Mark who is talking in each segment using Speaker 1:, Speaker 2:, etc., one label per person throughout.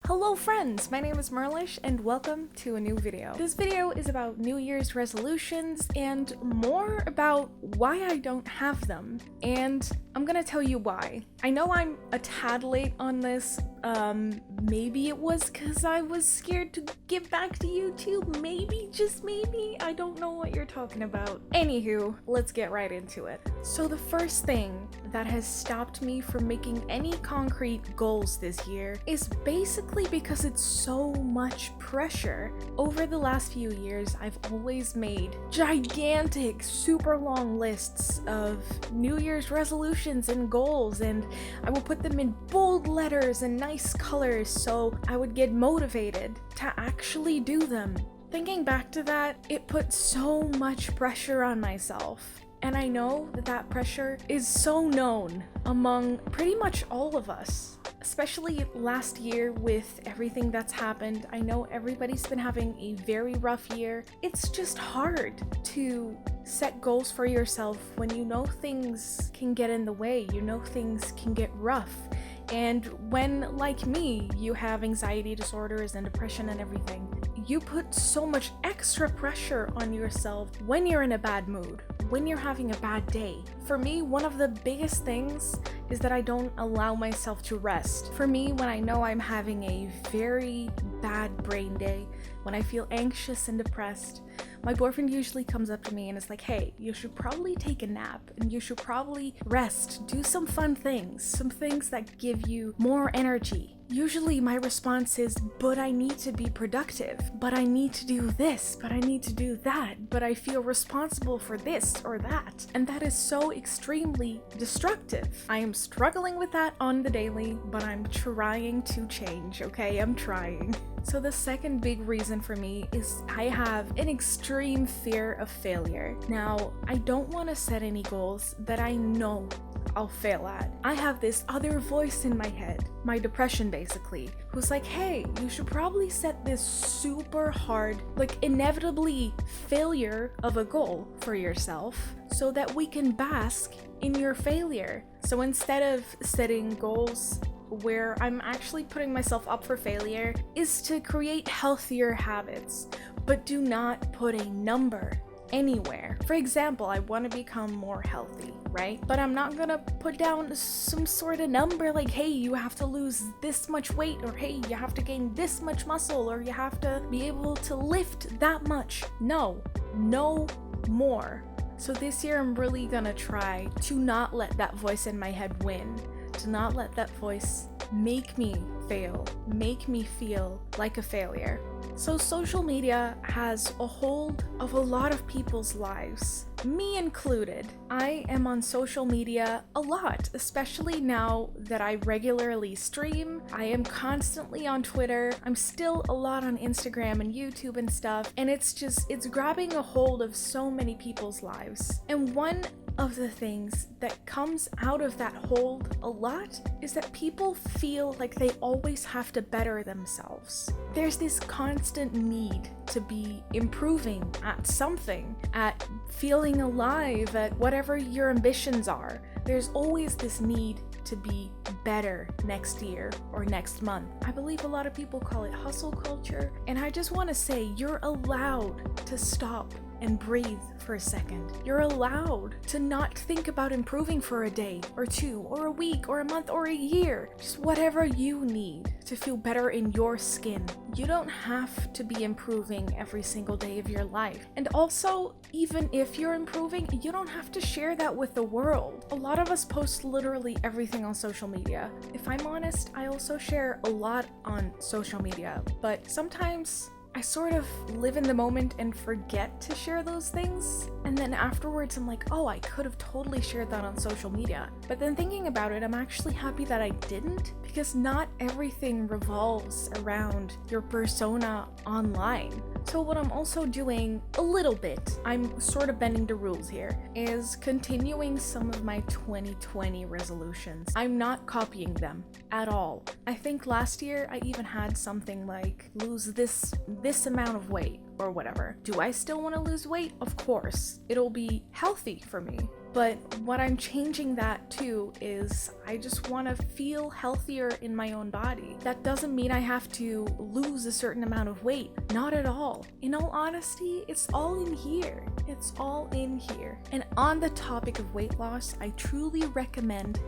Speaker 1: Hello friends, my name is Merlish and welcome to a new video. This video is about New Year's resolutions and more about why I don't have them. And I'm gonna tell you why. I know I'm a tad late on this. Maybe it was because I was scared to give back to YouTube. Maybe, just maybe. I don't know what you're talking about. Anywho, let's get right into it. So the first thing that has stopped me from making any concrete goals this year is basically because it's so much pressure. Over the last few years, I've always made gigantic, super long lists of New Year's resolutions and goals, and I will put them in bold letters and nice colors so I would get motivated to actually do them. Thinking back to that, it put so much pressure on myself. And I know that that pressure is so known among pretty much all of us, especially last year with everything that's happened. I know everybody's been having a very rough year. It's just hard to set goals for yourself when you know things can get in the way, you know things can get rough. And when, like me, you have anxiety disorders and depression and everything, you put so much extra pressure on yourself when you're in a bad mood, when you're having a bad day. For me, one of the biggest things is that I don't allow myself to rest. For me, when I know I'm having a very bad brain day, when I feel anxious and depressed, my boyfriend usually comes up to me and is like, hey, you should probably take a nap and you should probably rest, do some fun things, some things that give you more energy. Usually my response is, but I need to be productive, but I need to do this, but I need to do that, but I feel responsible for this or that. And that is so extremely destructive. I am struggling with that on the daily, but I'm trying to change, okay? I'm trying. So the second big reason for me is I have an extreme fear of failure. Now, I don't want to set any goals that I know I'll fail at. I have this other voice in my head, my depression basically, who's like, hey, you should probably set this super hard, like inevitably failure of a goal for yourself so that we can bask in your failure. So instead of setting goals where I'm actually putting myself up for failure, is to create healthier habits, but do not put a number anywhere. For example, I want to become more healthy, right? But I'm not gonna put down some sort of number like, hey, you have to lose this much weight, or hey, you have to gain this much muscle, or you have to be able to lift that much. No more. So this year I'm really gonna try to not let that voice in my head win, to not let that voice make me fail, make me feel like a failure. So social media has a hold of a lot of people's lives, me included. I am on social media a lot, especially now that I regularly stream. I am constantly on Twitter. I'm still a lot on Instagram and YouTube and stuff, and it's grabbing a hold of so many people's lives. And one of the things that comes out of that hold a lot is that people feel like they always have to better themselves. There's this constant need to be improving at something, at feeling alive, at whatever your ambitions are. There's always this need to be better next year or next month. I believe a lot of people call it hustle culture, and I just want to say you're allowed to stop and breathe for a second. You're allowed to not think about improving for a day or two or a week or a month or a year. Just whatever you need to feel better in your skin. You don't have to be improving every single day of your life. And also, even if you're improving, you don't have to share that with the world. A lot of us post literally everything on social media. If I'm honest, I also share a lot on social media, but sometimes I sort of live in the moment and forget to share those things. And then afterwards I'm like, oh, I could have totally shared that on social media. But then thinking about it, I'm actually happy that I didn't, because not everything revolves around your persona online. So what I'm also doing a little bit, I'm sort of bending the rules here, is continuing some of my 2020 resolutions. I'm not copying them at all. I think last year I even had something like lose this amount of weight or whatever. Do I still want to lose weight? Of course. It'll be healthy for me. But what I'm changing that to is I just want to feel healthier in my own body. That doesn't mean I have to lose a certain amount of weight. Not at all. In all honesty, it's all in here. It's all in here. And on the topic of weight loss, I truly recommend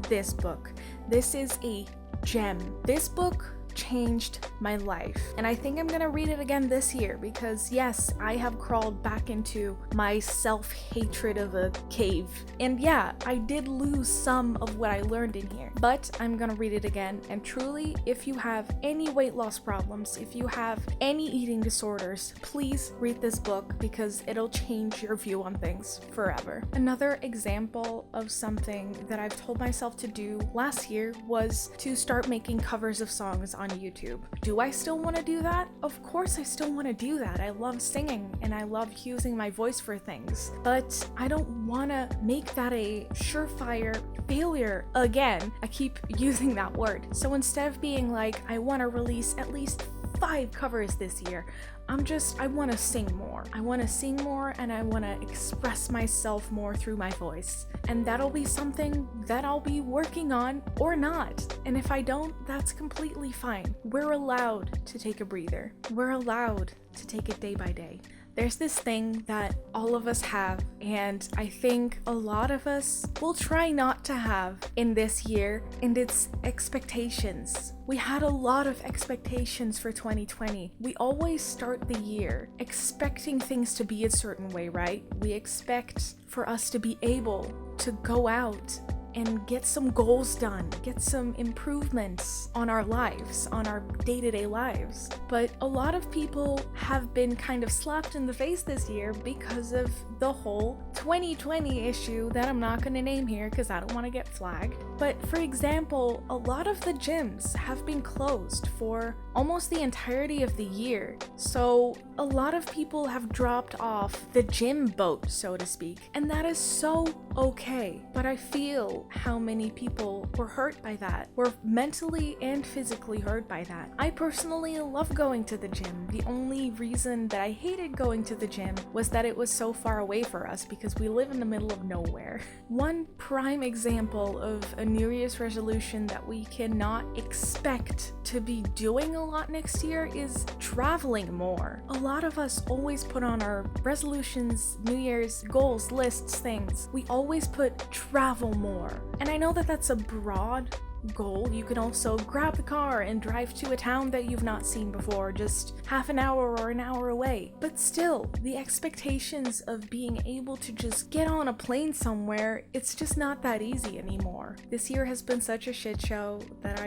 Speaker 1: this book. This is a gem. This book changed my life, and I think I'm gonna read it again this year because yes, I have crawled back into my self-hatred of a cave, and yeah, I did lose some of what I learned in here, but I'm gonna read it again. And truly, if you have any weight loss problems, if you have any eating disorders, please read this book because it'll change your view on things forever. Another example of something that I've told myself to do last year was to start making covers of songs on YouTube. Do I still want to do that? Of course I still want to do that. I love singing and I love using my voice for things, but I don't want to make that a surefire failure again. I keep using that word. So instead of being like, I want to release at least 5 covers this year, I want to sing more. I want to sing more and I want to express myself more through my voice. And that'll be something that I'll be working on or not. And if I don't, that's completely fine. We're allowed to take a breather. We're allowed to take it day by day. There's this thing that all of us have, and I think a lot of us will try not to have in this year, and it's expectations. We had a lot of expectations for 2020. We always start the year expecting things to be a certain way, right? We expect for us to be able to go out and get some goals done, get some improvements on our lives, on our day-to-day lives. But a lot of people have been kind of slapped in the face this year because of the whole 2020 issue that I'm not going to name here because I don't want to get flagged. But for example, a lot of the gyms have been closed for almost the entirety of the year. So a lot of people have dropped off the gym boat, so to speak. And that is so okay. But I feel how many people were hurt by that, were mentally and physically hurt by that. I personally love going to the gym. The only reason that I hated going to the gym was that it was so far away for us because we live in the middle of nowhere. One prime example of a New Year's resolution that we cannot expect to be doing a lot next year is traveling more. A lot of us always put on our resolutions, New Year's goals, lists, things. We always put travel more. And I know that that's a broad goal. You can also grab the car and drive to a town that you've not seen before, just half an hour or an hour away. But still, the expectations of being able to just get on a plane somewhere, it's just not that easy anymore. This year has been such a shit show that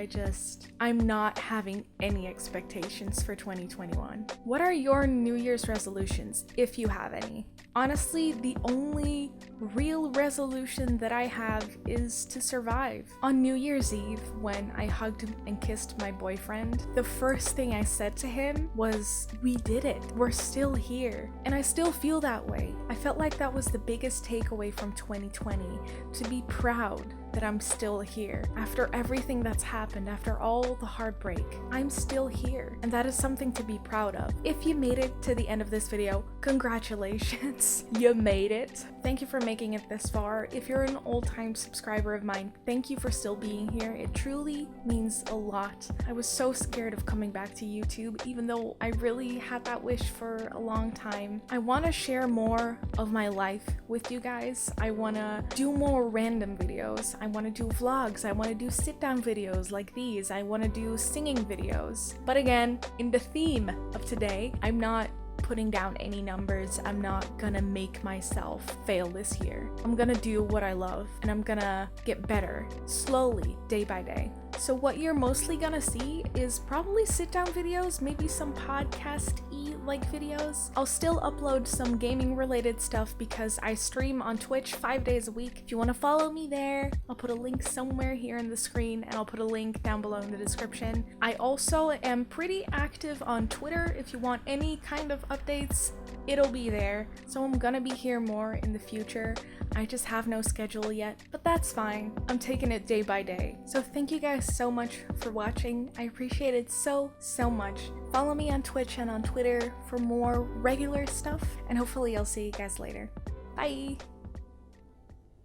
Speaker 1: I'm not having any expectations for 2021. What are your New Year's resolutions, if you have any? Honestly, the only real resolution that I have is to survive. On New Year's Eve, when I hugged and kissed my boyfriend, the first thing I said to him was, we did it. We're still here. And I still feel that way. I felt like that was the biggest takeaway from 2020, to be proud that I'm still here. After everything that's happened, after all the heartbreak, I'm still here. And that is something to be proud of. If you made it to the end of this video, congratulations. You made it. Thank you for making it this far. If you're an old-time subscriber of mine, thank you for still being here. It truly means a lot. I was so scared of coming back to YouTube, even though I really had that wish for a long time. I want to share more of my life with you guys. I want to do more random videos. I want to do vlogs. I want to do sit-down videos like these. I want to do singing videos. But again, in the theme of today, I'm not putting down any numbers. I'm not gonna make myself fail this year. I'm gonna do what I love and I'm gonna get better slowly, day by day. So what you're mostly gonna see is probably sit down videos, maybe some podcast-y like videos. I'll still upload some gaming related stuff because I stream on Twitch 5 days a week. If you want to follow me there, I'll put a link somewhere here in the screen and I'll put a link down below in the description. I also am pretty active on Twitter. If you want any kind of updates, it'll be there. So I'm gonna be here more in the future. I just have no schedule yet, but that's fine. I'm taking it day by day. So thank you guys so much for watching. I appreciate it so much. Follow me on Twitch and on Twitter for more regular stuff, and hopefully I'll see you guys later. Bye!